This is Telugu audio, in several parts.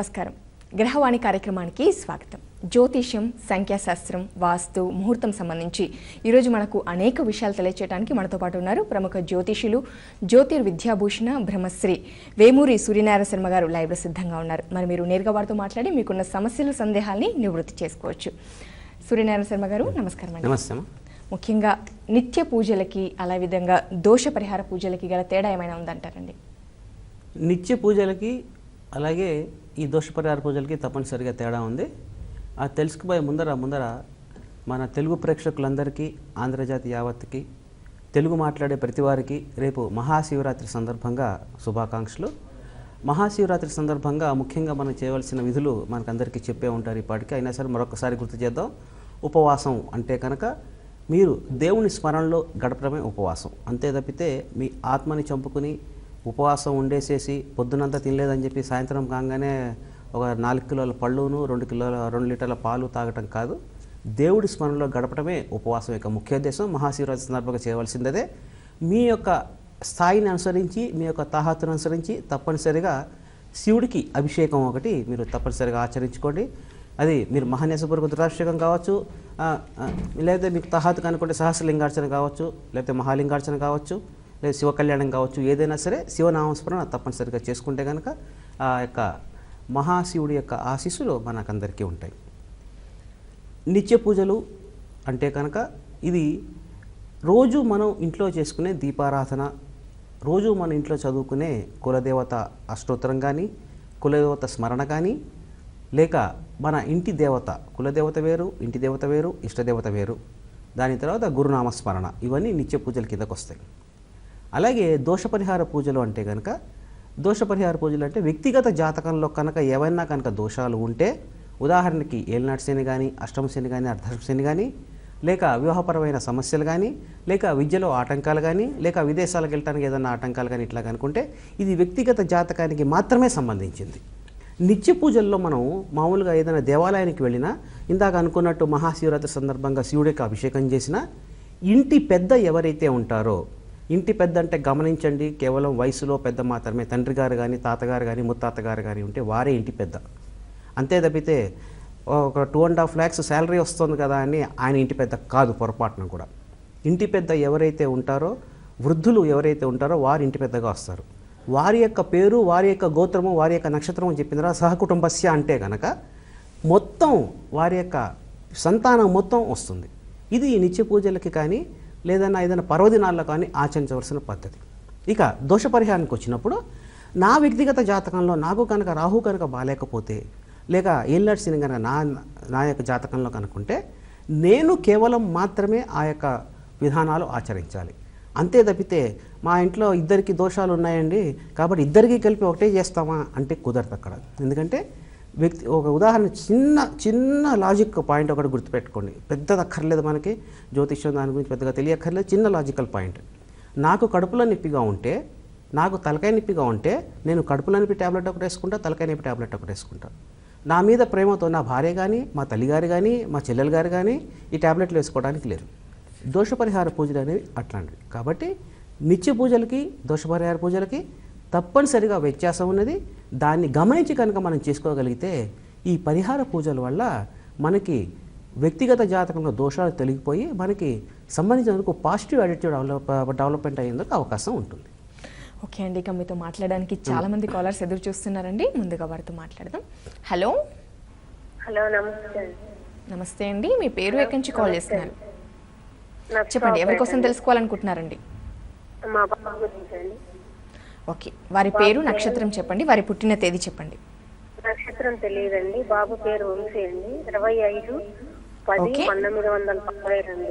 నమస్కారం. గ్రహవాణి కార్యక్రమానికి స్వాగతం. జ్యోతిష్యం, సంఖ్యాశాస్త్రం, వాస్తు, ముహూర్తం సంబంధించి ఈరోజు మనకు అనేక విషయాలు తెలియచేయడానికి మనతో పాటు ఉన్నారు ప్రముఖ జ్యోతిషులు, జ్యోతిర్విద్యాభూషణ బ్రహ్మశ్రీ వేమూరి సూర్యనారాయణ శర్మ గారు లైవ్లో సిద్ధంగా ఉన్నారు. మరి మీరు నేరుగా వారితో మాట్లాడి మీకున్న సమస్యలు, సందేహాల్ని నివృత్తి చేసుకోవచ్చు. సూర్యనారాయణ శర్మ గారు నమస్కారం అండి. నమస్తే. ముఖ్యంగా నిత్య పూజలకి అలా విధంగా దోష పరిహార పూజలకి గల తేడా ఏమైనా ఉందంటారండి? నిత్య పూజలకి అలాగే ఈ దోష పరిహార పూజలకి తప్పనిసరిగా తేడా ఉంది. అది తెలుసుకుపోయే ముందర మన తెలుగు ప్రేక్షకులందరికీ, ఆంధ్రజాతి యావత్తుకి, తెలుగు మాట్లాడే ప్రతి వారికి రేపు మహాశివరాత్రి సందర్భంగా శుభాకాంక్షలు. మహాశివరాత్రి సందర్భంగా ముఖ్యంగా మనం చేయవలసిన విధులు మనకందరికీ చెప్పే ఉంటారు ఇప్పటికీ. అయినా సరే మరొకసారి గుర్తు చేద్దాం. ఉపవాసం అంటే కనుక మీరు దేవుని స్మరణలో గడపడమే ఉపవాసం. అంతే తప్పితే మీ ఆత్మని చంపుకుని ఉపవాసం ఉండేసేసి పొద్దునంతా తినలేదని చెప్పి సాయంత్రం కాగానే ఒక 4 కిలోల పళ్ళును 2 లీటర్ల పాలు తాగటం కాదు. దేవుడి స్మరణలో గడపడమే ఉపవాసం యొక్క ముఖ్యోద్దేశం. మహాశివరాత్రి సందర్భంగా చేయవలసిందే. మీ యొక్క స్థాయిని అనుసరించి, మీ యొక్క తాహతును అనుసరించి తప్పనిసరిగా శివుడికి అభిషేకం ఒకటి మీరు తప్పనిసరిగా ఆచరించుకోండి. అది మీరు మహాన్యాసపూర్వక రుద్రాభిషేకం కావచ్చు, లేదా మీకు తాహతు కనుకుంటే సహస్రలింగార్చన కావచ్చు, లేకపోతే మహాలింగార్చన కావచ్చు, లేదా శివ కళ్యాణం కావచ్చు. ఏదైనా సరే శివనామస్మరణ తప్పనిసరిగా చేసుకుంటే కనుక ఆ యొక్క మహాశివుడి యొక్క ఆశీస్సులు మనకందరికీ ఉంటాయి. నిత్య పూజలు అంటే కనుక ఇది రోజు మనం ఇంట్లో చేసుకునే దీపారాధన, రోజు మన ఇంట్లో చదువుకునే కులదేవత అష్టోత్తరం కానీ, కులదేవత స్మరణ కానీ, లేక మన ఇంటి దేవత, కులదేవత వేరు, ఇంటి దేవత వేరు, ఇష్టదేవత వేరు, దాని తర్వాత గురునామస్మరణ, ఇవన్నీ నిత్య పూజల కిందకు వస్తాయి. అలాగే దోషపరిహార పూజలు అంటే కనుక, దోషపరిహార పూజలు అంటే వ్యక్తిగత జాతకంలో కనుక ఏవైనా కనుక దోషాలు ఉంటే, ఉదాహరణకి ఏలినాటి శని కానీ, అష్టమ శని కానీ, అర్ధశని శని కానీ, లేక వివాహపరమైన సమస్యలు కానీ, లేక విద్యలో ఆటంకాలు కానీ, లేక విదేశాలకు వెళ్ళడానికి ఏదైనా ఆటంకాలు కానీ ఇట్లా కనుకుంటే ఇది వ్యక్తిగత జాతకానికి మాత్రమే సంబంధించింది. నిత్య పూజల్లో మనం మామూలుగా ఏదైనా దేవాలయానికి వెళ్ళినా, ఇందాక అనుకున్నట్టు మహాశివరాత్రి సందర్భంగా శివుడికి అభిషేకం చేసినా, ఇంటి పెద్ద ఎవరైతే ఉంటారో, ఇంటి పెద్ద అంటే గమనించండి, కేవలం వయసులో పెద్ద మాత్రమే, తండ్రి గారు కానీ, తాతగారు కానీ, ముత్తాతగారు కానీ ఉంటే వారే ఇంటి పెద్ద. అంతే తప్పితే ఒక 2.5 lakhs శాలరీ వస్తుంది కదా అని ఆయన ఇంటి పెద్ద కాదు పొరపాటున కూడా. ఇంటి పెద్ద ఎవరైతే ఉంటారో, వృద్ధులు ఎవరైతే ఉంటారో వారి ఇంటి పెద్దగా వస్తారు. వారి యొక్క పేరు, వారి యొక్క గోత్రము, వారి యొక్క నక్షత్రం చెప్పిన తర్వాత సహకుటుంబస్య అంటే కనుక మొత్తం వారి యొక్క సంతానం మొత్తం వస్తుంది. ఇది నిత్య పూజలకి కానీ ఏదైనా పర్వదినాల్లో కానీ ఆచరించవలసిన పద్ధతి. ఇక దోష పరిహారానికి వచ్చినప్పుడు, నా వ్యక్తిగత జాతకంలో నాకు కనుక రాహు కనుక బాగాలేకపోతే, లేక ఏలినాటి శని కనుక నా యొక్క జాతకంలో కనుకుంటే, నేను కేవలం మాత్రమే ఆ యొక్క విధానాలు ఆచరించాలి. అంతే తప్పితే మా ఇంట్లో ఇద్దరికి దోషాలు ఉన్నాయండి కాబట్టి ఇద్దరికి కలిపి ఒకటే చేస్తామా అంటే కుదరదు అక్కడ. ఎందుకంటే ఒక ఉదాహరణ, చిన్న లాజిక్ పాయింట్ ఒకటి గుర్తుపెట్టుకోండి. పెద్దది అక్కర్లేదు, మనకి జ్యోతిష్యం దాని గురించి పెద్దగా తెలియక్కర్లేదు. చిన్న లాజికల్ పాయింట్. నాకు కడుపులో నొప్పిగా ఉంటే, నాకు తలకాయ నొప్పిగా ఉంటే, నేను కడుపులో నొప్పి ట్యాబ్లెట్ ఒకటి వేసుకుంటా, తలకాయ నొప్పి ట్యాబ్లెట్ ఒకటి వేసుకుంటా. నా మీద ప్రేమతో నా భార్య కానీ, మా తల్లిగారు కానీ, మా చెల్లెలు గారు కానీ ఈ ట్యాబ్లెట్లు వేసుకోవడానికి లేరు. దోషపరిహార పూజలు అనేవి అట్లాంటివి. కాబట్టి నిత్య పూజలకి, దోషపరిహార పూజలకి తప్పనిసరిగా వ్యత్యాసం ఉన్నది. దాన్ని గమనించి కనుక మనం చేసుకోగలిగితే ఈ పరిహార పూజల వల్ల మనకి వ్యక్తిగత జాతకంలో దోషాలు తొలగిపోయి మనకి సంబంధించినందుకు పాజిటివ్ యాటిట్యూడ్ డెవలప్మెంట్ అయ్యేందుకు అవకాశం ఉంటుంది. ఓకే అండి, ఇక మీతో మాట్లాడడానికి చాలా మంది కాలర్స్ ఎదురు చూస్తున్నారండి. ముందుగా వారితో మాట్లాడదాం. హలో. హలో, నమస్తే. నమస్తే అండి, మీ పేరు ఎక్కడి నుంచి కాల్ చేస్తున్నారు? చెప్పండి, ఎవరి కోసం తెలుసుకోవాలనుకుంటున్నారండి? మా బాబు గురించి అండి. ఓకే, వారి పేరు, నక్షత్రం చెప్పండి, వారి పుట్టిన తేదీ చెప్పండి. నక్షత్రం తెలియదండి. బాబు పేరు వంశీ అండి. 25/10/1992.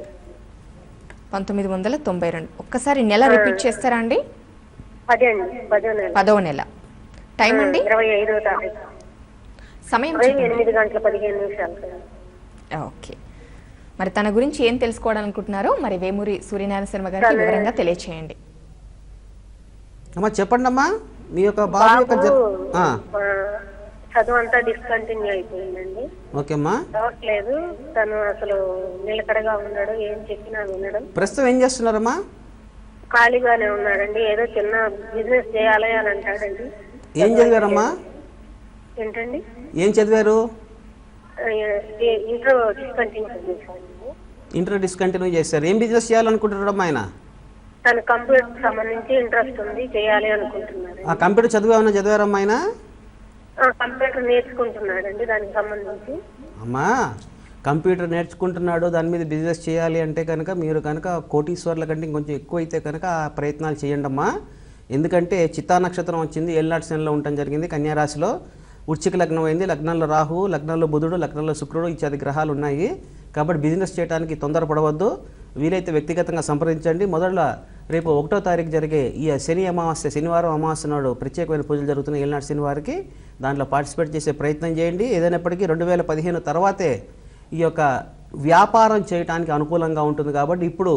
1992. ఒక్కసారి నెల రిపీట్ చేస్తారా అండి? 10వ నెల. టైం అండి? 25వ తారీఖు. సమయం 8:15. ఓకే, మరి తన గురించి ఏం తెలుసుకోవాలనుకుంటున్నారో మరి వేమూరి సూర్యనారాయణ శర్మ గారికి వివరంగా తెలియచేయండి. అమ్మా చెప్పండి అమ్మా, మీ యొక్క బాబు యొక్క చదువు అంతా డిస్కంటిన్యూ అయిపోయిందండి. ఓకే అమ్మా. రావట్లేదు, తను అసలు నిలకడగా ఉన్నాడు, ఏం చెప్పినా వినడం. ప్రస్తుతం ఏం చేస్తున్నారమ్మా? ఖాళీగానే ఉన్నాడండి. ఏదో చిన్న బిజినెస్ చేయాలి అని అంటాడండి. ఏం చదివారమ్మా? ఏంటండి? ఏం చదివారు? ఇంటర్ డిస్కంటిన్యూ చేశాను. ఇంటర్ డిస్కంటిన్యూ చేశారు. ఏం బిజినెస్ చేయాలనుకుంటున్నారమ్మా ఆయన? తను కంప్యూటర్ సంబంధించి ఇంట్రెస్ట్ ఉంది, చేయాలి అనుకుంటున్నాడు. ఆ కంప్యూటర్ చదివేమన్నా చదివారమ్మా ఆయన? కంప్యూటర్ నేర్చుకుంటున్నాడండి, దానికి సంబంధించి. అమ్మా, కంప్యూటర్ నేర్చుకుంటున్నాడు, దాని మీద బిజినెస్ చేయాలి అంటే కనుక మీరు కనుక కోటీశ్వర్ల కంటే ఇంకొంచెం ఎక్కువ అయితే కనుక ఆ ప్రయత్నాలు చేయండి అమ్మా. ఎందుకంటే చిత్తా నక్షత్రం వచ్చింది, ఏళ్ళనాటి శనిలో ఉండటం జరిగింది, కన్యారాశిలో వృశ్చిక లగ్నం అయింది, లగ్నంలో రాహువు, లగ్నంలో బుధుడు, లగ్నంలో శుక్రుడు ఇత్యాది గ్రహాలు ఉన్నాయి. కాబట్టి బిజినెస్ చేయడానికి తొందరపడవద్దు, వీలైతే వ్యక్తిగతంగా సంప్రదించండి. మొదట రేపు 1వ తారీఖు జరిగే ఈ శని అమావాస్య, శనివారం అమావాస్య నాడు ప్రత్యేకమైన పూజలు జరుగుతున్నాయి ఏళ్ళనాటి శనివారికి. దాంట్లో పార్టిసిపేట్ చేసే ప్రయత్నం చేయండి. ఏదైనప్పటికీ 2015 తర్వాతే ఈ యొక్క వ్యాపారం చేయడానికి అనుకూలంగా ఉంటుంది. కాబట్టి ఇప్పుడు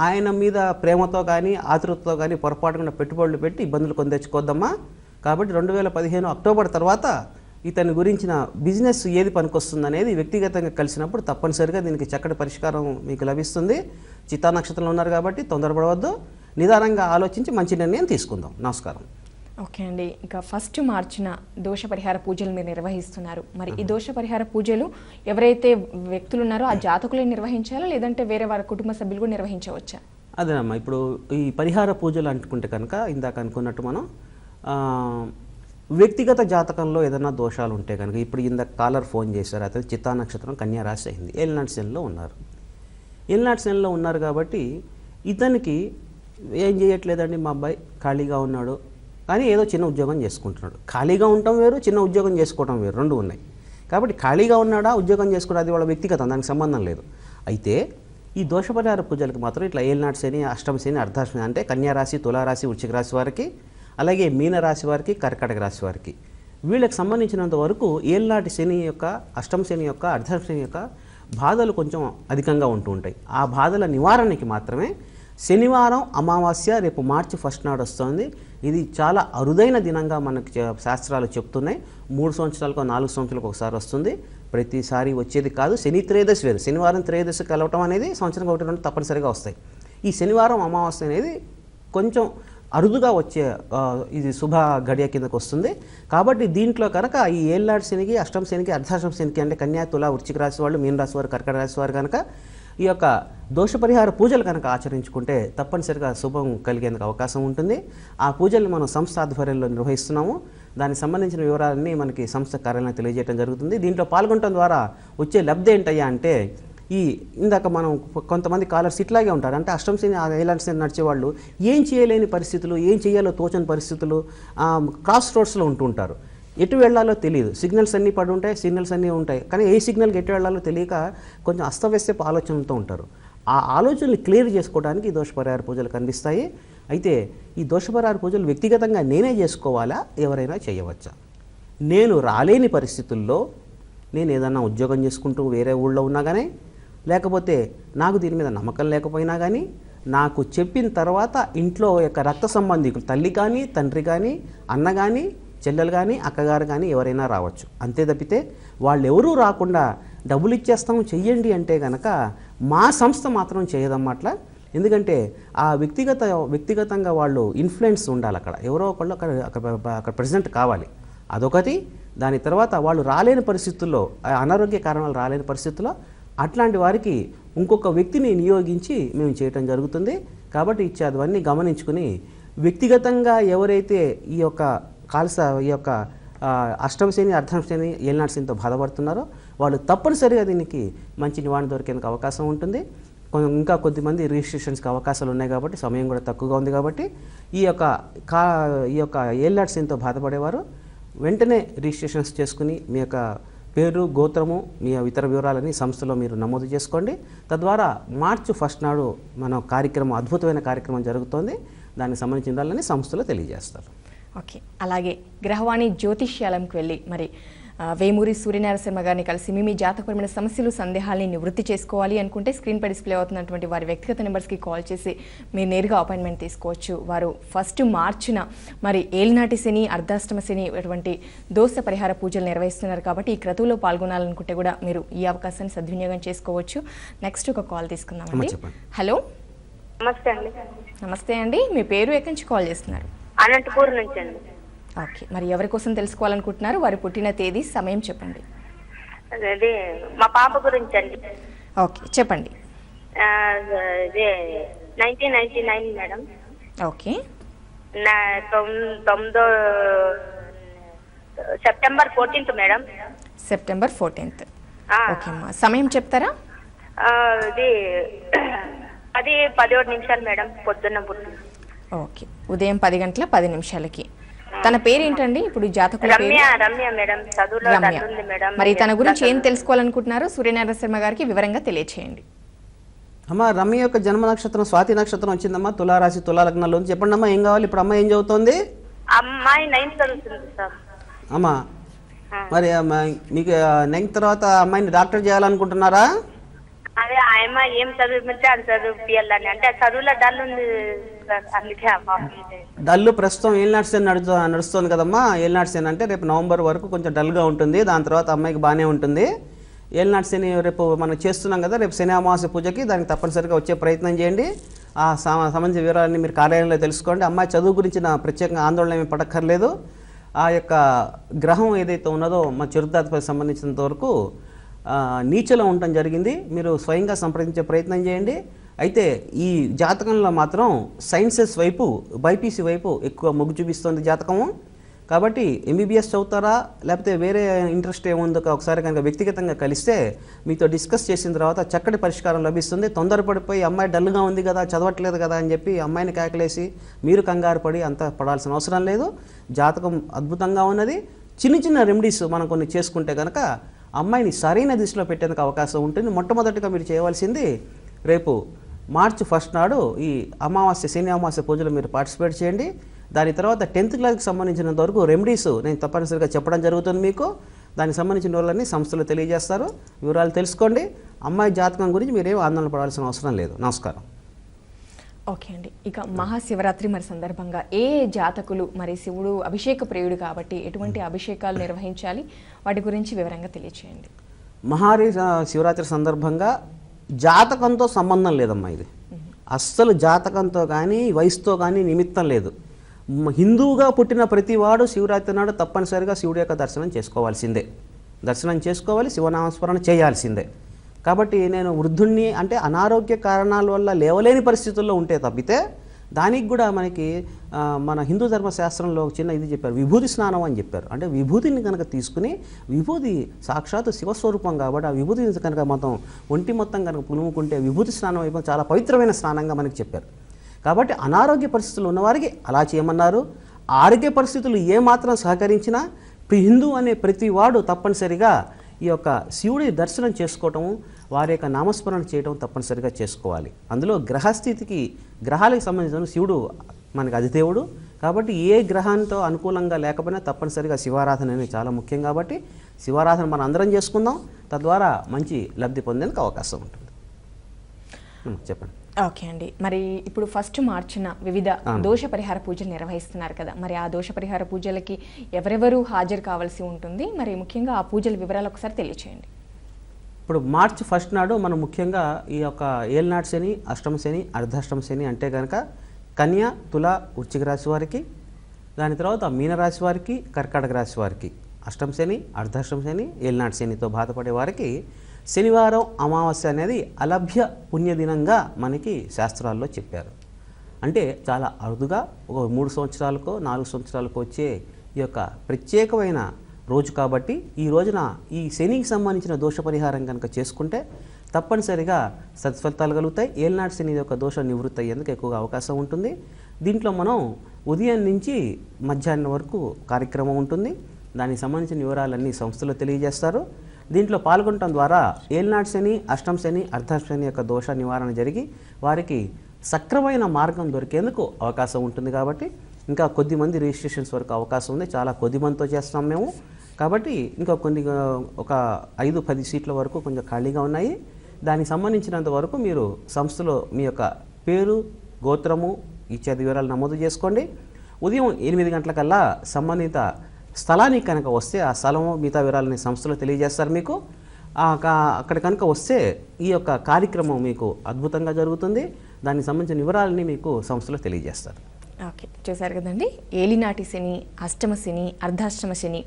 ఆయన మీద ప్రేమతో కానీ ఆతృతతో కానీ పొరపాటుగా పెట్టుబడులు పెట్టి ఇబ్బందులు కొని తెచ్చుకోద్దమ్మా. కాబట్టి 2015 అక్టోబర్ తర్వాత ఇతని గురించిన బిజినెస్ ఏది పనికొస్తుంది అనేది వ్యక్తిగతంగా కలిసినప్పుడు తప్పనిసరిగా దీనికి చక్కటి పరిష్కారం మీకు లభిస్తుంది. చిత్తా నక్షత్రంలో ఉన్నారు కాబట్టి తొందరపడవద్దు, నిదానంగా ఆలోచించి మంచి నిర్ణయం తీసుకుందాం. నమస్కారం. ఓకే అండి, ఇక 1 మార్చిన దోష పరిహార పూజలు మీరు నిర్వహిస్తున్నారు. మరి ఈ దోష పరిహార పూజలు ఎవరైతే వ్యక్తులు ఉన్నారో ఆ జాతకులే నిర్వహించాలా, లేదంటే వేరే వారి కుటుంబ సభ్యులు కూడా నిర్వహించవచ్చా? అదేనమ్మా, ఇప్పుడు ఈ పరిహార పూజలు అనుకుంటే కనుక ఇందాక అనుకున్నట్టు మనం వ్యక్తిగత జాతకంలో ఏదైనా దోషాలు ఉంటే కనుక, ఇప్పుడు ఇందాక కాలర్ ఫోన్ చేశారు, అతను చిత్తా నక్షత్రం కన్యా రాశి అయింది, ఏళ్ళనాటి శనిలో ఉన్నారు. ఏళ్ళనాటి శనిలో ఉన్నారు కాబట్టి ఇతనికి ఏం చేయట్లేదండి, మా అబ్బాయి ఖాళీగా ఉన్నాడు కానీ ఏదో చిన్న ఉద్యోగం చేసుకుంటున్నాడు. ఖాళీగా ఉండటం వేరు, చిన్న ఉద్యోగం చేసుకోవడం వేరు, రెండు ఉన్నాయి. కాబట్టి ఖాళీగా ఉన్నాడా, ఉద్యోగం చేసుకోవడం, అది వాళ్ళ వ్యక్తిగతం, దానికి సంబంధం లేదు. అయితే ఈ దోషపరిహార పూజలకు మాత్రం ఇట్లా ఏళ్ళనాటి శని, అష్టమ శని, అర్ధాష్టమి అంటే కన్యారాశి, తులారాశి, వృశ్చిక రాశి వారికి, అలాగే మీనరాశి వారికి, కర్కాటక రాశి వారికి, వీళ్ళకి సంబంధించినంత వరకు ఏళ్ళనాటి శని యొక్క, అష్టమ శని యొక్క, అర్ధాష్టమ శని యొక్క బాధలు కొంచెం అధికంగా ఉంటూ ఉంటాయి. ఆ బాధల నివారణకి మాత్రమే శనివారం అమావాస్య రేపు మార్చి 1 నాడు వస్తుంది. ఇది చాలా అరుదైన దినంగా మనకి శాస్త్రాలు చెప్తున్నాయి. 3 సంవత్సరాలకు 4 సంవత్సరాలకు ఒకసారి వస్తుంది, ప్రతిసారి వచ్చేది కాదు. శని త్రయోదశి వేరు, శనివారం త్రయోదశి కలవటం అనేది సంవత్సరం 1-2 తప్పనిసరిగా వస్తాయి. ఈ శనివారం అమావాస్య అనేది కొంచెం అరుదుగా వచ్చే ఇది శుభ గడియ కిందకు వస్తుంది. కాబట్టి దీంట్లో కనుక ఈ ఏళ్ళనాటి శనికి, అష్టమ శనికి, అర్ధాష్టమ శనికి అంటే కన్యా, తుల, వృశ్చిక రాశి వాళ్ళు, మీన రాశి వారు, కర్కాటక రాశి వారు కనుక ఈ యొక్క దోష పరిహార పూజలు కనుక ఆచరించుకుంటే తప్పనిసరిగా శుభం కలిగేందుకు అవకాశం ఉంటుంది. ఆ పూజల్ని మనం సంస్థ ఆధ్వర్యంలో నిర్వహిస్తున్నాము. దానికి సంబంధించిన వివరాలన్నీ మనకి సంస్థ కార్యాలయం తెలియజేయడం జరుగుతుంది. దీంట్లో పాల్గొనడం ద్వారా వచ్చే లబ్ధి ఏంటయ్యా అంటే, ఈ ఇందాక మనం కొంతమంది కాలర్స్ ఇట్లాగే ఉంటారు, అంటే అష్టమ శని, ఏళ్ళనాటి శని నడిచేవాళ్ళు ఏం చేయలేని పరిస్థితులు, ఏం చేయాలో తోచని పరిస్థితులు, క్రాస్ రోడ్స్లో ఉంటూ ఉంటారు. ఎటు వెళ్ళాలో తెలియదు, సిగ్నల్స్ అన్నీ పడి ఉంటాయి, సిగ్నల్స్ అన్నీ ఉంటాయి, కానీ ఏ సిగ్నల్కి ఎటు వెళ్ళాలో తెలియక కొంచెం అస్తవ్యస్తపు ఆలోచనలతో ఉంటారు. ఆ ఆలోచనలు క్లియర్ చేసుకోవడానికి ఈ దోషపరిహార పూజలు కనిపిస్తాయి. అయితే ఈ దోషపరిహార పూజలు వ్యక్తిగతంగా నేనే చేసుకోవాలా, ఎవరైనా చేయవచ్చా? నేను రాలేని పరిస్థితుల్లో, నేను ఏదన్నా ఉద్యోగం చేసుకుంటూ వేరే ఊళ్ళో ఉన్నా కానీ, లేకపోతే నాకు దీని మీద నమ్మకం లేకపోయినా కానీ, నాకు చెప్పిన తర్వాత ఇంట్లో యొక్క రక్త సంబంధికులు, తల్లి కానీ, తండ్రి కానీ, అన్న కానీ, చెల్లెలు కానీ, అక్కగారు కానీ ఎవరైనా రావచ్చు. అంతే తప్పితే వాళ్ళు ఎవరూ రాకుండా డబ్బులు ఇచ్చేస్తాము చెయ్యండి అంటే కనుక మా సంస్థ మాత్రం చేయదన్నమాట. ఎందుకంటే ఆ వ్యక్తిగతంగా వాళ్ళు ఇన్ఫ్లుయెన్స్ ఉండాలి, అక్కడ ఎవరో ఒకళ్ళు అక్కడ ప్రెసిడెంట్ కావాలి, అదొకటి. దాని తర్వాత వాళ్ళు రాలేని పరిస్థితుల్లో, అనారోగ్య కారణాలు రాలేని పరిస్థితుల్లో అట్లాంటి వారికి ఇంకొక వ్యక్తిని నియోగించి మేము చేయటం జరుగుతుంది. కాబట్టి ఇచ్చేవన్నీ గమనించుకుని వ్యక్తిగతంగా ఎవరైతే ఈ యొక్క ఈ యొక్క అష్టమ శని, అర్ధమ శని, ఏళ్ళనాటి శనితో బాధపడుతున్నారో వాళ్ళు తప్పనిసరిగా దీనికి మంచి నివారణ దొరికేందుకు అవకాశం ఉంటుంది. ఇంకా కొద్దిమంది రిజిస్ట్రేషన్స్కి అవకాశాలు ఉన్నాయి కాబట్టి సమయం కూడా తక్కువగా ఉంది. కాబట్టి ఈ యొక్క ఏళ్ళనాటి శనితో బాధపడేవారు వెంటనే రిజిస్ట్రేషన్స్ చేసుకుని మీ యొక్క పేరు, గోత్రము, మీ ఇతర వివరాలని సంస్థలో మీరు నమోదు చేసుకోండి. తద్వారా మార్చి 1 నాడు మన అద్భుతమైన కార్యక్రమం జరుగుతోంది. దానికి సంబంధించిన వివరాలని సంస్థలో తెలియజేస్తారు. ఓకే, అలాగే గ్రహవాణి జ్యోతిష్యాలంకి వెళ్ళి మరి వేమూరి సూర్యనారాయణ శర్మ గారిని కలిసి మీ జాతకపరమైన సమస్యలు, సందేహాలని నివృత్తి చేసుకోవాలి అనుకుంటే స్క్రీన్పై డిస్ప్లే అవుతున్నటువంటి వారి వ్యక్తిగత నెంబర్స్కి కాల్ చేసి మీరు నేరుగా అపాయింట్మెంట్ తీసుకోవచ్చు. వారు 1 మార్చిన మరి ఏళ్ళనాటి శని, అర్ధాష్టమ శని అటువంటి దోష పరిహార పూజలు నిర్వహిస్తున్నారు. కాబట్టి ఈ క్రతువులో పాల్గొనాలనుకుంటే కూడా మీరు ఈ అవకాశాన్ని సద్వినియోగం చేసుకోవచ్చు. నెక్స్ట్ ఒక కాల్ తీసుకుందామండి. హలో, నమస్తే అండి. నమస్తే అండి, మీ పేరు ఎక్కడి నుంచి కాల్ చేస్తున్నారు? అనంతపూర్ నుంచి అండి. ఓకే, మరి ఎవరి కోసం తెలుసుకోవాలనుకుంటున్నారు? వారి పుట్టిన తేదీ, సమయం చెప్పండి. అదే మా పాప గురించి అండి. ఓకే, చెప్పండి. ఇదే 1999 madam. Okay, September 14th madam. September 14th. Okay అమ్మా, సమయం చెప్తారా? ఇది 10:17 మేడం, పొద్దున్న పుట్టింది. ఓకే, ఉదయం 10:10 తన పేరేంటండి? ఇప్పుడు జాతకుల పేరు రమ్య మేడం. చదువులో రమ్య. ఉంది మేడం. మరి తన గురించి ఏం తెలుసుకోవాలనుకుంటున్నారు? సూర్యనారాయణ శర్మ గారికి వివరంగా తెలియచేయండి. అమ్మ, రమ్య యొక్క జన్మ నక్షత్రం స్వాతి నక్షత్రం వచ్చిందమ్మా, తులారాశి తులా లగ్నంలో ఉంది. చెప్పండి అమ్మా, ఏం కావాలి? ఇప్పుడు అమ్మాయి ఏం చదువుతోంది? అమ్మాయి 9th చదువుతుంది సార్. అమ్మా, మరి మీకు 9th తర్వాత అమ్మాయిని డాక్టర్ చేయాలనుకుంటున్నారా? అదే ఆ అమ్మాయి ఏం చదివితే అది చదివిపియాలని, అంటే చదువులో డల్ ఉంది సార్, అందుకే డల్ ప్రస్తుతం ఏలినాటి శని నడుస్తుంది కదమ్మా. ఏలినాటి శని అంటే రేపు నవంబర్ వరకు కొంచెం డల్గా ఉంటుంది, దాని తర్వాత అమ్మాయికి బాగానే ఉంటుంది. ఏలినాటి శని రేపు మనం చేస్తున్నాం కదా, రేపు శని అమావాస్య పూజకి దానికి తప్పనిసరిగా వచ్చే ప్రయత్నం చేయండి. ఆ సంబంధించిన వివరాలన్నీ మీరు కార్యాలయంలో తెలుసుకోండి. అమ్మాయి చదువు గురించి నా ప్రత్యేకంగా ఆందోళన ఏమీ పడక్కర్లేదు. ఆ యొక్క గ్రహం ఏదైతే ఉన్నదో మా చిరుతాధిపతికి సంబంధించినంత వరకు నీచలో ఉండటం జరిగింది. మీరు స్వయంగా సంప్రదించే ప్రయత్నం చేయండి. అయితే ఈ జాతకంలో మాత్రం సైన్సెస్ వైపు, బైపీసీ వైపు ఎక్కువ మొగ్గు చూపిస్తుంది జాతకము. కాబట్టి ఎంబీబీఎస్ చదువుతారా లేకపోతే వేరే ఇంట్రెస్ట్ ఏముందో ఒకసారి కనుక వ్యక్తిగతంగా కలిస్తే మీతో డిస్కస్ చేసిన తర్వాత చక్కటి పరిష్కారం లభిస్తుంది. తొందరపడిపోయి అమ్మాయి డల్గా ఉంది కదా, చదవట్లేదు కదా అని చెప్పి అమ్మాయిని కేకలేసి మీరు కంగారు పడి అంత పడాల్సిన అవసరం లేదు. జాతకం అద్భుతంగా ఉన్నది. చిన్న చిన్న రెమెడీస్ మనం కొన్ని చేసుకుంటే కనుక అమ్మాయిని సరైన దిశలో పెట్టేందుకు అవకాశం ఉంటుంది. మొట్టమొదటిగా మీరు చేయవలసింది రేపు మార్చి 1 నాడు ఈ అమావాస్య, శని అమావాస్య పూజలో మీరు పార్టిసిపేట్ చేయండి. దాని తర్వాత 10th క్లాస్కి సంబంధించినంత వరకు రెమెడీస్ నేను తప్పనిసరిగా చెప్పడం జరుగుతుంది మీకు. దానికి సంబంధించిన వివరాలన్నీ సంస్థలు తెలియజేస్తారు. వివరాలు తెలుసుకోండి. అమ్మాయి జాతకం గురించి మీరేం ఆందోళన పడాల్సిన అవసరం లేదు. నమస్కారం. ఓకే అండి, ఇక మహాశివరాత్రి మరి సందర్భంగా ఏ జాతకులు, మరి శివుడు అభిషేక ప్రియుడు కాబట్టి ఎటువంటి అభిషేకాలు నిర్వహించాలి, వాటి గురించి వివరంగా తెలియచేయండి. శివరాత్రి సందర్భంగా జాతకంతో సంబంధం లేదమ్మా. ఇది అస్సలు జాతకంతో కానీ వయసుతో కానీ నిమిత్తం లేదు. హిందువుగా పుట్టిన ప్రతివాడు శివరాత్రి నాడు తప్పనిసరిగా శివుడి యొక్క దర్శనం చేసుకోవాల్సిందే. దర్శనం చేసుకోవాలి, శివనామస్మరణ చేయాల్సిందే. కాబట్టి నేను వృద్ధుణ్ణి అంటే అనారోగ్య కారణాల వల్ల లేవలేని పరిస్థితుల్లో ఉంటే తప్పితే దానికి కూడా మనకి మన హిందూ ధర్మశాస్త్రంలో చిన్న ఇది చెప్పారు, విభూతి స్నానం అని చెప్పారు. అంటే విభూతిని కనుక తీసుకుని, విభూతి సాక్షాత్తు శివస్వరూపం కాబట్టి ఆ విభూతిని కనుక మొత్తం ఒంటి మొత్తం కనుక పులుముకుంటే విభూతి స్నానం అయిపోయి చాలా పవిత్రమైన స్నానంగా మనకి చెప్పారు. కాబట్టి అనారోగ్య పరిస్థితులు ఉన్నవారికి అలా చేయమన్నారు. ఆరోగ్య పరిస్థితులు ఏమాత్రం సహకరించినా హిందూ అనే ప్రతి వాడు తప్పనిసరిగా ఈ యొక్క శివుడి దర్శనం చేసుకోవటము, వారి యొక్క నామస్మరణ చేయడం తప్పనిసరిగా చేసుకోవాలి. అందులో గ్రహస్థితికి, గ్రహాలకు సంబంధించిన శివుడు మనకి అధిదేవుడు కాబట్టి ఏ గ్రహాంతో అనుకూలంగా లేకపోయినా తప్పనిసరిగా శివారాధన అనేది చాలా ముఖ్యం. కాబట్టి శివారాధన మనం అందరం చేసుకుందాం, తద్వారా మంచి లబ్ధి పొందేందుకు అవకాశం ఉంటుంది. చెప్పండి. ఓకే అండి, మరి ఇప్పుడు 1 మార్చిన వివిధ దోష పరిహార పూజలు నిర్వహిస్తున్నారు కదా, మరి ఆ దోష పరిహార పూజలకి ఎవరెవరు హాజరు కావాల్సి ఉంటుంది, మరి ముఖ్యంగా ఆ పూజల వివరాలు ఒకసారి తెలియచేయండి. ఇప్పుడు మార్చి 1 నాడు మనం ముఖ్యంగా ఈ యొక్క ఏలినాటి శని, అష్టమ శని, అర్ధాష్టమ శని అంటే కనుక కన్య, తుల, వృశ్చిక రాశి వారికి, దాని తర్వాత మీనరాశి వారికి, కర్కాటక రాశి వారికి అష్టమ శని, అర్ధాష్టమ శని, ఏలినాటి శనితో బాధపడే వారికి శనివారం అమావాస్య అనేది అలభ్య పుణ్యదినంగా మనకి శాస్త్రాల్లో చెప్పారు. అంటే చాలా అరుదుగా ఒక 3 సంవత్సరాలకో 4 సంవత్సరాలకో వచ్చే ఈ యొక్క ప్రత్యేకమైన రోజు కాబట్టి ఈ రోజున ఈ శనికి సంబంధించిన దోష పరిహారం కనుక చేసుకుంటే తప్పనిసరిగా సత్ఫలితాలు కలుగుతాయి. ఏలినాటి శని యొక్క దోషం నివృత్తి అయ్యేందుకు ఎక్కువగా అవకాశం ఉంటుంది. దీంట్లో మనం ఉదయం నుంచి మధ్యాహ్నం వరకు కార్యక్రమం ఉంటుంది. దానికి సంబంధించిన వివరాలన్నీ సంస్థలో తెలియజేస్తారు. దీంట్లో పాల్గొనడం ద్వారా ఏలినాటి శని, అష్టమ శని, అర్ధాష్టమ శని యొక్క దోష నివారణ జరిగి వారికి సక్రమైన మార్గం దొరికేందుకు అవకాశం ఉంటుంది. కాబట్టి ఇంకా కొద్దిమంది రిజిస్ట్రేషన్స్ వరకు అవకాశం ఉంది. చాలా కొద్ది మందితో చేస్తాం మేము. కాబట్టి ఇంకా ఒక 5-10 సీట్ల వరకు కొంచెం ఖాళీగా ఉన్నాయి. దానికి సంబంధించినంత వరకు మీరు సంస్థలో మీ యొక్క పేరు, గోత్రము ఇత్యాది వివరాలు నమోదు చేసుకోండి. ఉదయం 8 గంటలకల్లా సంబంధిత స్థలానికి కనుక వస్తే ఆ స్థలము మిగతా వివరాలని సంస్థలో తెలియజేస్తారు మీకు. అక్కడ కనుక వస్తే ఈ యొక్క కార్యక్రమం మీకు అద్భుతంగా జరుగుతుంది. దానికి సంబంధించిన వివరాలని మీకు సంస్థలో తెలియజేస్తారు. ఓకే, చూశారు కదండి, ఏలినాటి శని, అష్టమ శని, అర్ధాష్టమ శని,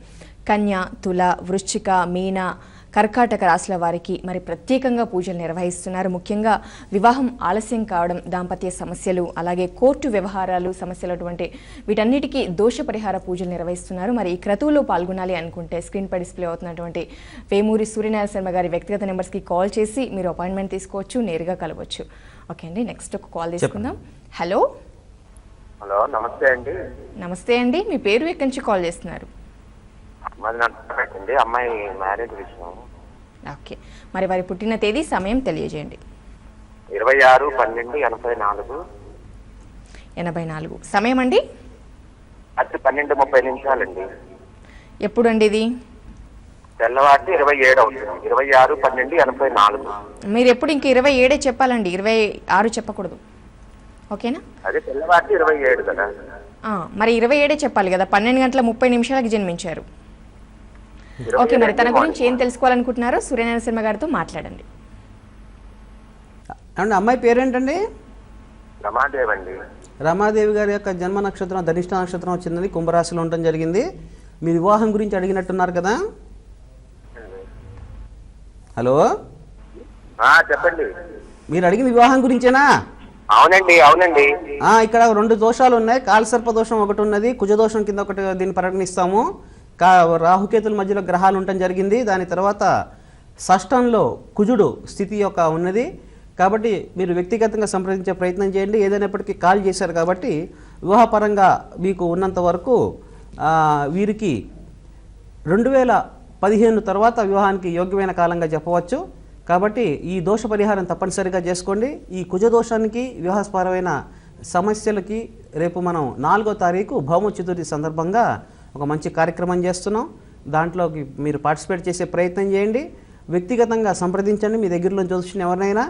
కన్య, తుల, వృశ్చిక, మీన, కర్కాటక రాశుల వారికి మరి ప్రత్యేకంగా పూజలు నిర్వహిస్తున్నారు. ముఖ్యంగా వివాహం ఆలస్యం కావడం, దాంపత్య సమస్యలు, అలాగే కోర్టు వ్యవహారాలు సమస్యలు అటువంటి వీటన్నిటికీ దోష పరిహార పూజలు నిర్వహిస్తున్నారు. మరి ఈ క్రతువులో పాల్గొనాలి అనుకుంటే స్క్రీన్ పై డిస్ప్లే అవుతున్నటువంటి వేమూరి సూర్యనారాయణ శర్మ గారి వ్యక్తిగత నెంబర్స్కి కాల్ చేసి మీరు అపాయింట్మెంట్ తీసుకోవచ్చు, నేరుగా కలవచ్చు. ఓకే అండి, నెక్స్ట్ ఒక కాల్ తీసుకుందాం. హలో హలో, నమస్తే అండి. నమస్తే అండి, మీ పేరు ఎక్కడి నుంచి కాల్ చేస్తున్నారు? మాది నర్సంపేట, అమ్మాయి మ్యారేజ్ విషయం. ఓకే, మరి వారి పుట్టిన తేదీ, సమయం తెలియజేయండి. 26/12/84. 84. సమయం అండి? అది 12:30 ఎప్పుడండి ఇది? తెల్లవారి 27 అవుతుంది. 26/12/84. మీరు ఎప్పుడు ఇంక 27 చెప్పాలండి, 26 చెప్పకూడదు. ఓకేనా? అదే తెల్లవారి 27 కదా. మరి 27 చెప్పాలి కదా, 12:30 జన్మించారు. ఓకే, మరి తన గురించి ఏం తెలుసుకోవాలనుకుంటున్నారో సూర్యనారాయణ శర్మ గారితో మాట్లాడండి. అండి, అమ్మాయి పేరేంటండి? రమాదేవి అండి. రమాదేవి గారి యొక్క జన్మ నక్షత్రం ధనిష్ట నక్షత్రం వచ్చిందని కుంభరాశిలో ఉండడం జరిగింది. మీ వివాహం గురించి అడిగినట్టున్నారు కదా. హలో, చెప్పండి. మీరు అడిగిన వివాహం గురించేనా? అవునండి, అవునండి. ఇక్కడ 2 దోషాలు ఉన్నాయి. కాలసర్ప దోషం ఒకటి ఉన్నది, కుజదోషం కింద ఒకటి దీన్ని పరిగణిస్తాము. రాహుకేతుల మధ్యలో గ్రహాలు ఉండటం జరిగింది. దాని తర్వాత షష్టంలో కుజుడు స్థితి యొక్క ఉన్నది. కాబట్టి మీరు వ్యక్తిగతంగా సంప్రదించే ప్రయత్నం చేయండి. ఏదైనప్పటికీ కాల్ చేశారు కాబట్టి వివాహపరంగా మీకు ఉన్నంత వరకు వీరికి 2015 తర్వాత వివాహానికి యోగ్యమైన కాలంగా చెప్పవచ్చు. కాబట్టి ఈ దోష పరిహారం తప్పనిసరిగా చేసుకోండి. ఈ కుజదోషానికి, వివాహపరమైన సమస్యలకి రేపు మనం 4వ తారీఖు భౌమ చతుర్థి సందర్భంగా ఒక మంచి కార్యక్రమం చేస్తున్నాం. దాంట్లోకి మీరు పార్టిసిపేట్ చేసే ప్రయత్నం చేయండి. వ్యక్తిగతంగా సంప్రదించండి మీ దగ్గరలో చూసిన ఎవరినైనా.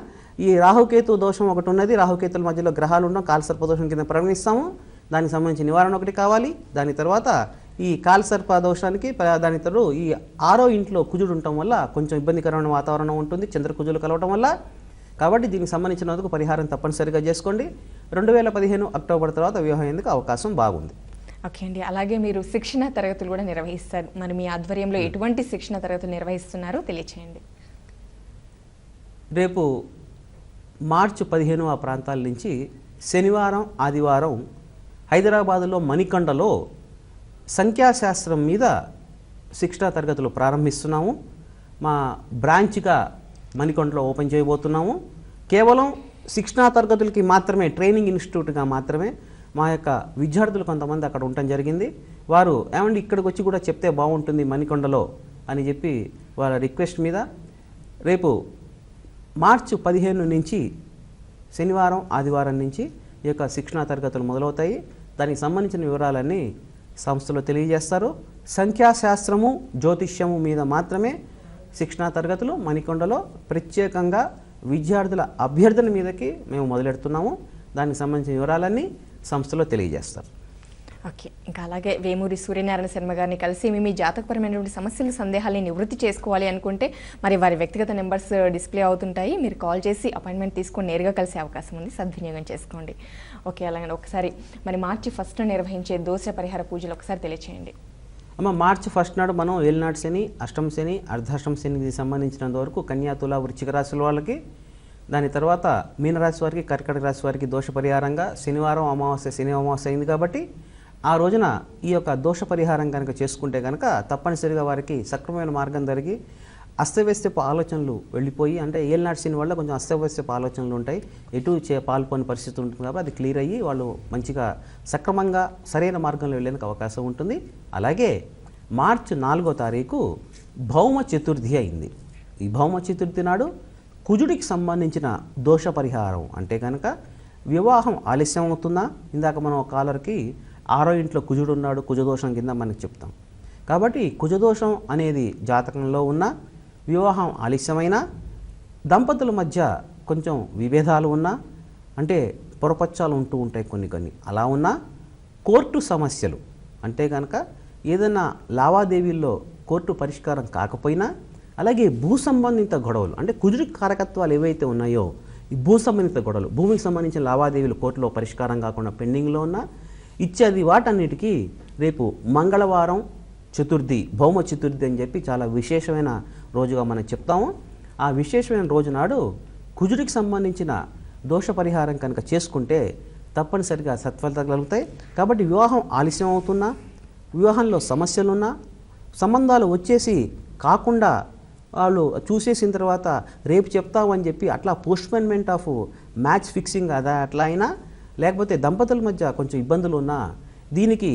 ఈ రాహుకేతు దోషం ఒకటి ఉన్నది, రాహుకేతుల మధ్యలో గ్రహాలు ఉండడం కాలసర్ప దోషం కింద పరిగణిస్తాము. దానికి సంబంధించి నివారణ ఒకటి కావాలి. దాని తర్వాత ఈ కాలసర్ప దోషానికి దాని తరు ఈ 6వ ఇంట్లో కుజుడు ఉండటం వల్ల కొంచెం ఇబ్బందికరమైన వాతావరణం ఉంటుంది, చంద్రకుజులు కలవటం వల్ల. కాబట్టి దీనికి సంబంధించినందుకు పరిహారం తప్పనిసరిగా చేసుకోండి. 2015 అక్టోబర్ తర్వాత వివాహం అయ్యేందుకు అవకాశం బాగుంది. ఓకే అండి, అలాగే మీరు శిక్షణ తరగతులు కూడా నిర్వహిస్తారు. మరి మీ ఆధ్వర్యంలో ఎటువంటి శిక్షణ తరగతులు నిర్వహిస్తున్నారో తెలియచేయండి. రేపు మార్చి 15 ఆ ప్రాంతాల నుంచి శనివారం, ఆదివారం హైదరాబాదులో మణికొండలో సంఖ్యాశాస్త్రం మీద శిక్షణ తరగతులు ప్రారంభిస్తున్నాము. మా బ్రాంచ్గా మణికొండలో ఓపెన్ చేయబోతున్నాము. కేవలం శిక్షణా తరగతులకి మాత్రమే, ట్రైనింగ్ ఇన్స్టిట్యూట్గా మాత్రమే మా యొక్క విద్యార్థులు కొంతమంది అక్కడ ఉండటం జరిగింది. వారు ఏమండి ఇక్కడికి వచ్చి కూడా చెప్తే బాగుంటుంది మణికొండలో అని చెప్పి వాళ్ళ రిక్వెస్ట్ మీద రేపు మార్చి 15 నుంచి శనివారం, ఆదివారం నుంచి ఈ యొక్క శిక్షణా తరగతులు మొదలవుతాయి. దానికి సంబంధించిన వివరాలన్నీ సంస్థలో తెలియజేస్తారు. సంఖ్యాశాస్త్రము, జ్యోతిష్యము మీద మాత్రమే శిక్షణా తరగతులు మణికొండలో ప్రత్యేకంగా విద్యార్థుల అభ్యర్థన మీదకి మేము మొదలెడుతున్నాము. దానికి సంబంధించిన వివరాలన్నీ సంస్థలో తెలియజేస్తారు. ఓకే, ఇంకా అలాగే వేమూరి సూర్యనారాయణ శర్మ గారిని కలిసి మీ జాతకపరమైనటువంటి సమస్యలు, సందేహాలని నివృత్తి చేసుకోవాలి అనుకుంటే మరి వారి వ్యక్తిగత నెంబర్స్ డిస్ప్లే అవుతుంటాయి. మీరు కాల్ చేసి అపాయింట్మెంట్ తీసుకొని నేరుగా కలిసే అవకాశం ఉంది, సద్వినియోగం చేసుకోండి. ఓకే, అలాగే ఒకసారి మరి మార్చి 1 నిర్వహించే దోష పరిహార పూజలు ఒకసారి తెలియచేయండి. మార్చి 1 నాడు మనం ఏలినాటి శని, అష్టమ శని, అర్ధాష్టమ శనికి సంబంధించినంత వరకు కన్యా, తుల, వృశ్చిక రాశుల వాళ్ళకి, దాని తర్వాత మీనరాశి వారికి, కర్కాటక రాశి వారికి దోష పరిహారంగా శనివారం అమావాస్య, శని అమావాస్య అయింది కాబట్టి ఆ రోజున ఈ యొక్క దోష పరిహారం కనుక చేసుకుంటే కనుక తప్పనిసరిగా వారికి సక్రమమైన మార్గం జరిగి అస్తవ్యస్తపు ఆలోచనలు వెళ్ళిపోయి, అంటే ఏలినాటి శని వల్ల కొంచెం అస్తవ్యస్తపు ఆలోచనలు ఉంటాయి, ఎటు పాల్పొని పరిస్థితి ఉంటుంది కాబట్టి అది క్లియర్ అయ్యి వాళ్ళు మంచిగా సక్రమంగా సరైన మార్గంలో వెళ్ళేందుకు అవకాశం ఉంటుంది. అలాగే మార్చి 4వ తారీఖు భౌమ చతుర్థి అయింది. ఈ భౌమ చతుర్థి నాడు కుజుడికి సంబంధించిన దోష పరిహారం అంటే కనుక వివాహం ఆలస్యం అవుతుందా, ఇందాక మనం కాలర్కి 6వ ఇంట్లో కుజుడు ఉన్నాడు, కుజదోషం కింద మనకి చెప్తాం. కాబట్టి కుజదోషం అనేది జాతకంలో ఉన్న వివాహం ఆలస్యమైన, దంపతుల మధ్య కొంచెం విభేదాలు ఉన్నా, అంటే పొరపచ్చాలు ఉంటూ ఉంటాయి కొన్ని అలా ఉన్నా, కోర్టు సమస్యలు అంటే కనుక ఏదైనా లావాదేవీల్లో కోర్టు పరిష్కారం కాకపోయినా, అలాగే భూ సంబంధిత గొడవలు అంటే కుజుడి కారకత్వాలు ఏవైతే ఉన్నాయో ఈ భూ సంబంధిత గొడవలు, భూమికి సంబంధించిన లావాదేవీలు కోర్టులో పరిష్కారం కాకుండా పెండింగ్లో ఉన్నా, ఇచ్చేది వాటన్నిటికీ రేపు మంగళవారం చతుర్థి, భౌమ చతుర్థి అని చెప్పి చాలా విశేషమైన రోజుగా మనం చెప్తాము. ఆ విశేషమైన రోజు నాడు కుజుడికి సంబంధించిన దోష పరిహారం కనుక చేసుకుంటే తప్పనిసరిగా సత్ఫలితాలు కలుగుతాయి. కాబట్టి వివాహం ఆలస్యం అవుతున్నా, వివాహంలో సమస్యలున్నా, సంబంధాలు వచ్చేసి కాకుండా వాళ్ళు చూసేసిన తర్వాత రేపు చెప్తామని చెప్పి అట్లా పోస్ట్పోన్మెంట్ ఆఫ్ మ్యాచ్ ఫిక్సింగ్ అట్లా అయినా, లేకపోతే దంపతుల మధ్య కొంచెం ఇబ్బందులు ఉన్నా, దీనికి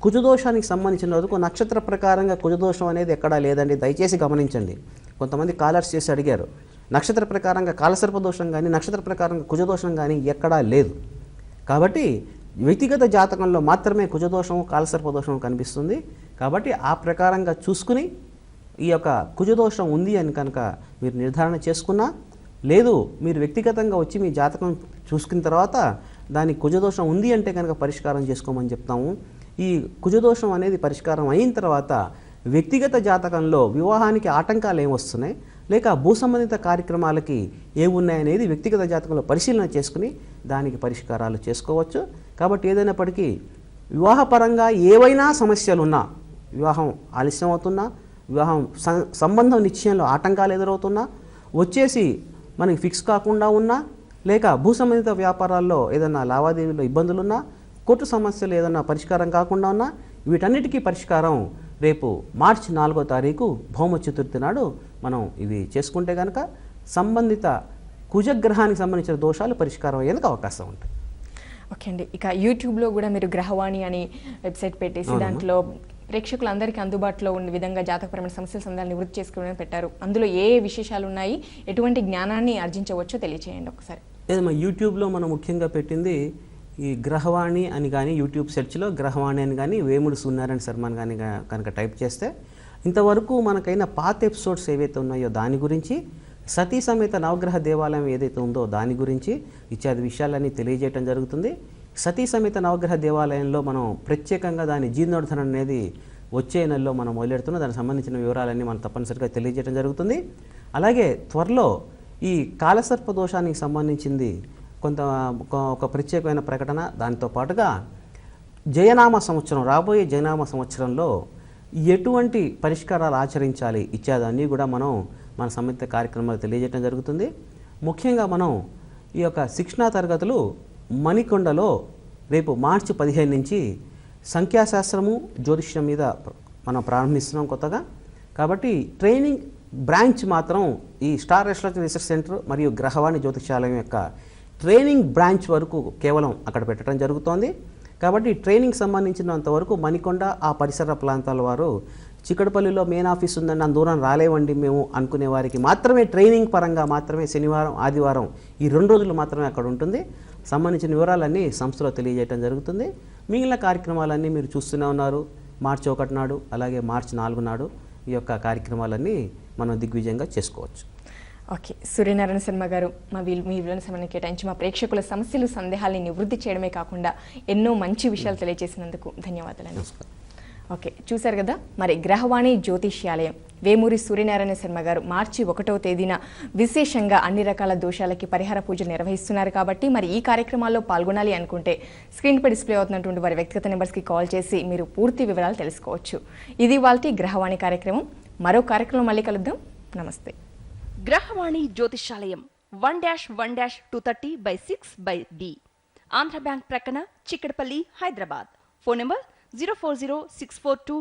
కుజదోషానికి సంబంధించిన వరకు నక్షత్ర ప్రకారంగా కుజదోషం అనేది ఎక్కడా లేదండి. దయచేసి గమనించండి. కొంతమంది కాలర్స్ చేసి అడిగారు, నక్షత్ర ప్రకారంగా కాలసర్ప దోషం కానీ నక్షత్ర ప్రకారంగా కుజదోషం కానీ ఎక్కడా లేదు. కాబట్టి వ్యక్తిగత జాతకంలో మాత్రమే కుజదోషం కాలసర్ప దోషం కనిపిస్తుంది. కాబట్టి ఆ ప్రకారంగా చూసుకుని ఈ యొక్క కుజదోషం ఉంది అని కనుక మీరు నిర్ధారణ చేసుకున్నా, లేదు మీరు వ్యక్తిగతంగా వచ్చి మీ జాతకం చూసుకున్న తర్వాత దానికి కుజదోషం ఉంది అంటే కనుక పరిష్కారం చేసుకోమని చెప్తాము. ఈ కుజదోషం అనేది పరిష్కారం అయిన తర్వాత వ్యక్తిగత జాతకంలో వివాహానికి ఆటంకాలు ఏమొస్తున్నాయి, లేక భూ సంబంధిత కార్యక్రమాలకి ఏమున్నాయనేది వ్యక్తిగత జాతకంలో పరిశీలన చేసుకుని దానికి పరిష్కారాలు చేసుకోవచ్చు. కాబట్టి ఏదైనప్పటికీ వివాహపరంగా ఏవైనా సమస్యలున్నా, వివాహం ఆలస్యం అవుతున్నా, వివాహం సంబంధం నిశ్చయంలో ఆటంకాలు ఎదురవుతున్నా, వచ్చేసి మనకి ఫిక్స్ కాకుండా ఉన్నా, లేక భూ సంబంధిత వ్యాపారాల్లో ఏదైనా లావాదేవీలో ఇబ్బందులున్నా, కోర్టు సమస్యలు ఏదైనా పరిష్కారం కాకుండా ఉన్నా, వీటన్నిటికీ పరిష్కారం రేపు మార్చి 4వ తారీఖు భౌమ చతుర్థి నాడు మనం ఇవి చేసుకుంటే కనుక సంబంధిత కుజగ్రహానికి సంబంధించిన దోషాలు పరిష్కారం అయ్యేందుకు అవకాశం ఉంటుంది. ఓకే అండి. ఇక యూట్యూబ్లో కూడా మీరు గ్రహవాణి అని వెబ్సైట్ పెట్టేసి దాంట్లో ప్రేక్షకులందరికీ అందుబాటులో ఉండే విధంగా జాతకపరమైన సమస్యల సందేహాలు నివృత్తి చేసుకోవడం పెట్టారు. అందులో ఏ విశేషాలు ఉన్నాయి, ఎటువంటి జ్ఞానాన్ని ఆర్జించవచ్చో తెలియజేయండి ఒకసారి. ఏదమ్మా యూట్యూబ్లో మనం ముఖ్యంగా పెట్టింది ఈ గ్రహవాణి అని కానీ, యూట్యూబ్ సెర్చ్లో గ్రహవాణి అని కానీ, వేముడు సూర్యనారాయణ శర్మ కానీ కనుక టైప్ చేస్తే ఇంతవరకు మనకైన పాత ఎపిసోడ్స్ ఏవైతే ఉన్నాయో దాని గురించి, సతీ సమేత నవగ్రహ దేవాలయం ఏదైతే ఉందో దాని గురించి ఇత్యాది విషయాలన్నీ తెలియజేయడం జరుగుతుంది. సతీ సమేత నవగ్రహ దేవాలయంలో మనం ప్రత్యేకంగా దాని జీర్ణోద్ధరణ అనేది వచ్చే నెలలో మనం మొదలెడుతున్నాం. దానికి సంబంధించిన వివరాలన్నీ మనం తప్పనిసరిగా తెలియజేయడం జరుగుతుంది. అలాగే త్వరలో ఈ కాలసర్ప దోషానికి సంబంధించింది ఒక ప్రత్యేకమైన ప్రకటన, దాంతో పాటుగా జయనామ సంవత్సరం, రాబోయే జయనామ సంవత్సరంలో ఎటువంటి పరిష్కారాలు ఆచరించాలి ఇత్యాదన్నీ కూడా మనం మన సంబంధిత కార్యక్రమాలు తెలియజేయడం జరుగుతుంది. ముఖ్యంగా మనం ఈ యొక్క శిక్షణా తరగతులు మణికొండలో రేపు మార్చి 15 నుంచి సంఖ్యాశాస్త్రము జ్యోతిష్యం మీద మనం ప్రారంభిస్తున్నాం కొత్తగా. కాబట్టి ట్రైనింగ్ బ్రాంచ్ మాత్రం ఈ స్టార్ అస్ట్రాలజీ రీసెర్చ్ సెంటర్ మరియు గ్రహవాణి జ్యోతిషాలయం యొక్క ట్రైనింగ్ బ్రాంచ్ వరకు కేవలం అక్కడ పెట్టడం జరుగుతోంది. కాబట్టి ట్రైనింగ్ సంబంధించినంత వరకు మణికొండ ఆ పరిసర ప్రాంతాల వారు చిక్కడపల్లిలో మెయిన్ ఆఫీస్ ఉందండి, అంత దూరం రాలేవండి మేము అనుకునే వారికి మాత్రమే ట్రైనింగ్ పరంగా మాత్రమే శనివారం ఆదివారం ఈ 2 రోజులు మాత్రమే అక్కడ ఉంటుంది. సంబంధించిన వివరాలన్నీ సంస్థలో తెలియజేయడం జరుగుతుంది. మిగిలిన కార్యక్రమాలన్నీ మీరు చూస్తూనే ఉన్నారు. మార్చి 1 నాడు అలాగే మార్చి 4 నాడు ఈ యొక్క కార్యక్రమాలన్నీ మనం దిగ్విజయంగా చేసుకోవచ్చు. ఓకే, సూర్యనారాయణ శర్మ గారు మీ విలువైన సమయాన్ని కేటాయించి మా ప్రేక్షకుల సమస్యలు సందేహాలని నివృత్తి చేయడమే కాకుండా ఎన్నో మంచి విషయాలు తెలియజేసినందుకు ధన్యవాదాలు. ఓకే, చూశారు కదా మరి గ్రహవాణి జ్యోతిష్యాలయం వేమూరి సూర్యనారాయణ శర్మ గారు మార్చి 1వ తేదీన విశేషంగా అన్ని రకాల దోషాలకి పరిహార పూజలు నిర్వహిస్తున్నారు. కాబట్టి మరి ఈ కార్యక్రమాల్లో పాల్గొనాలి అనుకుంటే స్క్రీన్పై డిస్ప్లే అవుతున్నటువంటి వారి వ్యక్తిగత నెంబర్స్కి కాల్ చేసి మీరు పూర్తి వివరాలు తెలుసుకోవచ్చు. ఇది వాళ్ళ గ్రహవాణి కార్యక్రమం. మరో కార్యక్రమం మళ్ళీ కలుద్దాం. నమస్తే. గ్రహవాణి జ్యోతిషాలయం 1-1-230/6/D, ఆంధ్ర బ్యాంక్ ప్రక్కన, చిక్కడపల్లి, హైదరాబాద్. Phone number 0406429